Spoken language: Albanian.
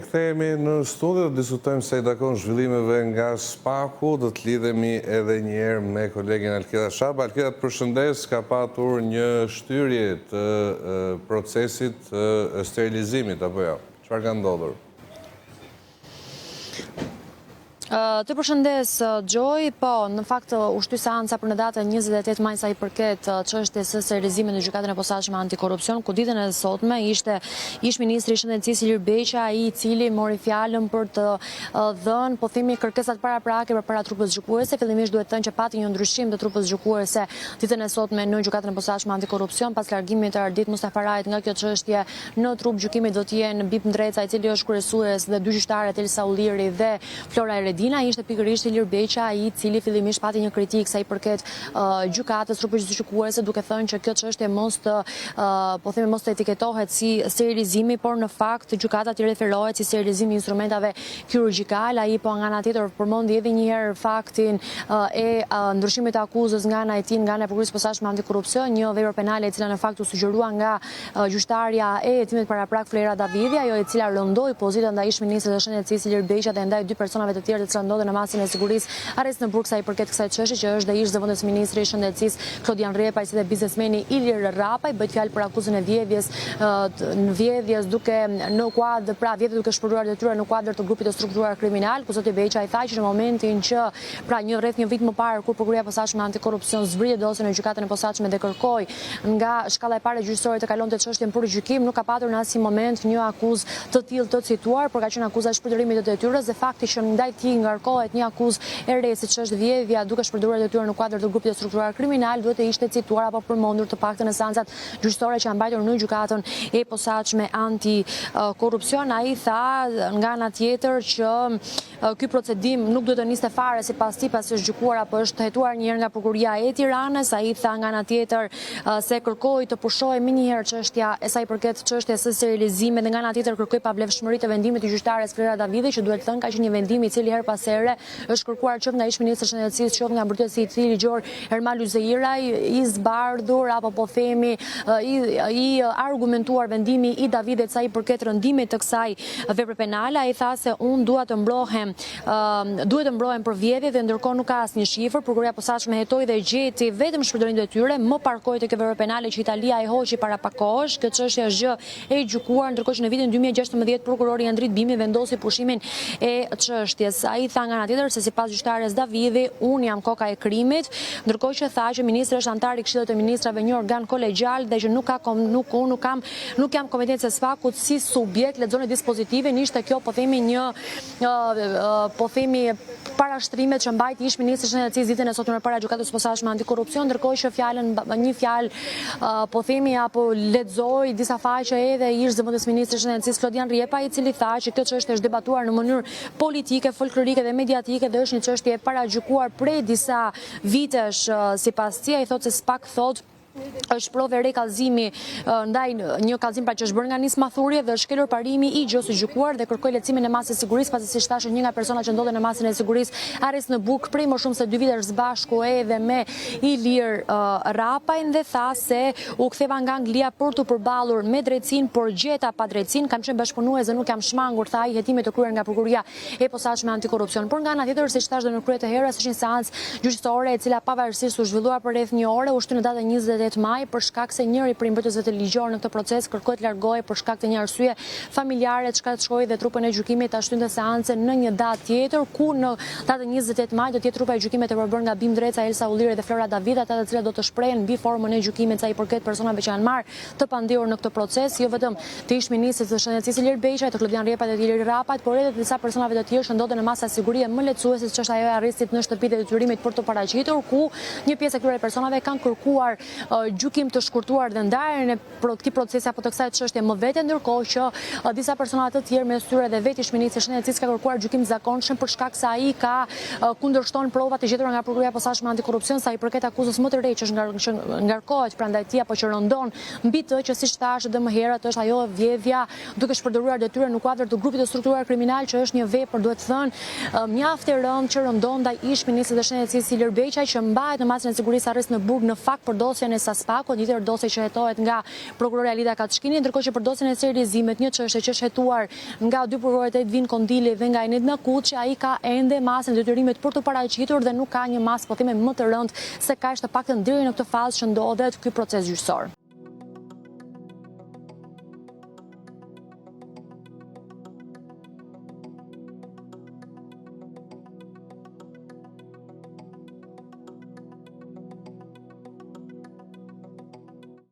Kthehemi në studio të diskutojmë se i takon zhvillimeve nga Spaku, do të lidhemi edhe një herë me kolegin Alkeda Shaba. Alkeda, të përshëndes, ka patur një shtyrje të procesit të sterilizimit, apo jo? Çfarë ka ndodhur? Të përshëndes, Gjoj, po, në fakt u shty seanca për në datën 28 maj sa i përket çështjes së sterilizimit në gjykatën e posaçme antikorrupsion, ku ditën e sotme ishte ish-ministri i Shëndetësisë Ilir Beqa, i cili mori fjalën për të dhënë, po themi, kërkesat paraprake përpara trupës gjykuese. Fillimisht duhet thënë që pati një ndryshim të trupës gjykuese ditën e sotme në gjykatën e posaçme antikorrupsion, pas largimit të Ardit Mustafarajit nga kjo çështje. Në trup gjykimit do të jenë Bip Ndreca, i cili është kryesues, dhe dy gjyqtarët Elsa Ulliri dhe Flora Eredina. Ishte pikërisht Ilir Beqa, i cili fillimisht pati një kritik sa i përket gjykatës trupës gjykuese, duke thënë që kjo çështje mos të etiketohet si sterilizimi, por në fakt gjykata i referohet si sterilizimi i instrumentave kirurgjikal. Ai po nga ana tjetër përmendi edhe një herë faktin e ndryshimit të akuzës nga ana e tij, nga ana e prokurisë posaçme antikorrupsion, një vepër penale e cila në fakt u sugjerua nga gjyqtarja e hetimit paraprak Flera Davidi, ajo e cila rëndoi pozitën ndaj ish-ministrit të Shëndetësisë Ilir Beqa dhe ndaj dy personave të tjerë të ndodhen në masin e sigurisë arrest në burg sa i përket kësaj çështje, që është dhe ish zëvendës ministri i Shëndetësisë Klodian Repaj, si dhe biznesmeni Ilir Rapaj. Bëhet fjalë për akuzën e vjedhjes duke në kuadër, pra vjedhje duke shpërndarë detyra në kuadër të grupit të strukturuar kriminal, ku zoti Beqa i tha që në momentin që pra rreth një vit më parë, kur prokuria posaçme antikorrupsion zbriti dosjen në gjykatën e posaçme dhe kërkoi nga shkalla e parë gjyqësore të kalonte çështjen për gjykim, nuk ka patur në asnjë moment një akuzë të tillë të cituar, por ka qenë akuza e shpërdorimit të detyrës dhe fakti që ndaj tij ngarkohet një akuzë e re, siç është vjedhja duke shpërdoruar detyrën në kuadër të grupit të strukturuar kriminal, duhet të ishte cituar apo përmendur të paktën në seancat gjyqësore që janë mbajtur në gjykatën e posaçme antikorrupsion. Ai tha nga ana tjetër që ky procedim nuk duhet të niste fare sipas tij, pasi është gjykuar apo është hetuar një herë nga prokuria e Tiranës. Ai tha nga ana tjetër se kërkoi të pushohej më një herë çështja e sa i përket çështjes së sterilizimit, dhe nga ana tjetër kërkoi pavlefshmëri të vendimit të gjyqtares Flera Davidi, që duhet thënë ka qenë një vendim i cili her pas here është kërkuar qoftë nga ish-ministri i Shëndetësisë, qoftë nga mbrojtësi i tij ligjor Ermal Luzeiraj, i zbardhur apo po themi i argumentuar vendimi i Davidit sa i përket rëndimit të kësaj vepre penale. Ai tha se unë duhet të mbrohem për vjedhje dhe ndërkohë nuk ka asnjë shifër. Prokuria posaçme hetoi dhe gjeti vetëm shpërdorim detyre, më parkoi te kjo vepre penale që Italia e hoqi para pak kohësh. Kjo çështje është gjë e gjykuar, ndërkohë që në vitin 2016 prokurori Andrit Bimi vendosi pushimin e çështjes. Ai tha nga ana tjetër se sipas gjyqtares Davidi, unë jam koka e krimit, ndërkohë që tha që ministri është antar i Këshillit të Ministrave, një organ kolegjial, dhe që nuk jam kompetencë e Spakut si subjekt. Lexoni dispozitivin, ishte kjo po themi një parashtrimet që mbajti ish-ministri i Shëndetësisë ditën e sotme para gjykatës posaçme antikorrupsion, ndërkohë që një fjalë po themi apo lexoi disa faqe edhe ish zëvendës ministri i Shëndetësisë Klodian Repaj, i cili tha që kjo çështje është debatuar në mënyrë politike, folklorike dhe mediatike dhe është një çështje e paragjykuar prej disa vitesh sipas tij. Ai thotë se Spak thotë është provë re kallëzimi ndaj një kallëzim pra që është bërë nga nis mathurje dhe është shkelur parimi i gjës së gjykuar dhe kërkoi lehtësimin e masës së sigurisë, pasi siç thashë një nga personat që ndodhen në masën e sigurisë arrest në burg prej më shumë se 2 vitesh së bashku edhe me Ilir Rapajn, dhe tha se u ktheva nga Anglia për të përballur me drejtësinë, por gjeta pa drejtësinë, kam qenë bashkëpunues dhe nuk jam shmangur, tha ai, hetimit të kryer nga prokuria e posaçme antikorrupsion. Por nga ana tjetër, siç thashë në krye të herës, është një seancë gjyqësore e cila pavarësisht u zhvilluar për rreth 1 orë, u shty në datën 28 maj për shkak se njëri prej mbrojtësve të ligjor në këtë proces kërkoi të largohej për shkak të një arsye familjare, çka të shkojë dhe trupën e gjykimit ta shtynte seancën në një datë tjetër, ku në datën 28 maj do të jetë trupa e gjykimit e përbërë nga Bim Ndreca, Elsa Ulliri dhe Flora Davidi, ata të cilat do të shprehen mbi formën e gjykimit sa i përket personave që janë marrë të pandehur në këtë proces, jo vetëm të ish-ministrit të Shëndetësisë Ilir Beqa, të Klodian Repaj dhe të Ilir Rapajt, por edhe të disa personave të tjerë që ndodhen në masa sigurie më lehtësuese, siç është ajo e arrestit në shtëpitë e detyrimit për të paraqitur, ku një pjesë e këtyre personave kanë kërkuar gjykim të shkurtuar dhe ndarjen e këtij procesi apo të kësaj çështje më vete, ndërkohë që disa persona të tjerë, mes tyre dhe vetë ish-ministri i Shëndetësisë, ka kërkuar gjykim të zakonshëm për shkak se ai ka kundërshton provat e gjetura nga prokuria posaçme antikorrupsion sa i përket akuzës më të re që ngarkohet prandaj tij apo që rëndon mbi të, që siç thashë edhe më herët është ajo vjedhja duke shpërdoruar detyrën në kuadër të grupit të strukturuar kriminal, që është një vepër, duhet thënë, mjaft e rëndë që rëndon ndaj ish-ministrit të Shëndetësisë Ilir Beqaj, që mbahet në masën e sigurisë arrest në burg në fakt për dosjen e Vanessa Spaku, një tjetër dosje që hetohet nga prokuroria Lida Katshkini, ndërkohë që për dosjen e serializimit, një çështje që është hetuar nga dy prokurorët Edvin Kondili dhe nga Enid Nakuç, që ai ka ende masën e detyrimit për të paraqitur dhe nuk ka një masë po themi më të rëndë se kaq, të paktën deri në këtë fazë që ndodhet ky proces gjyqësor.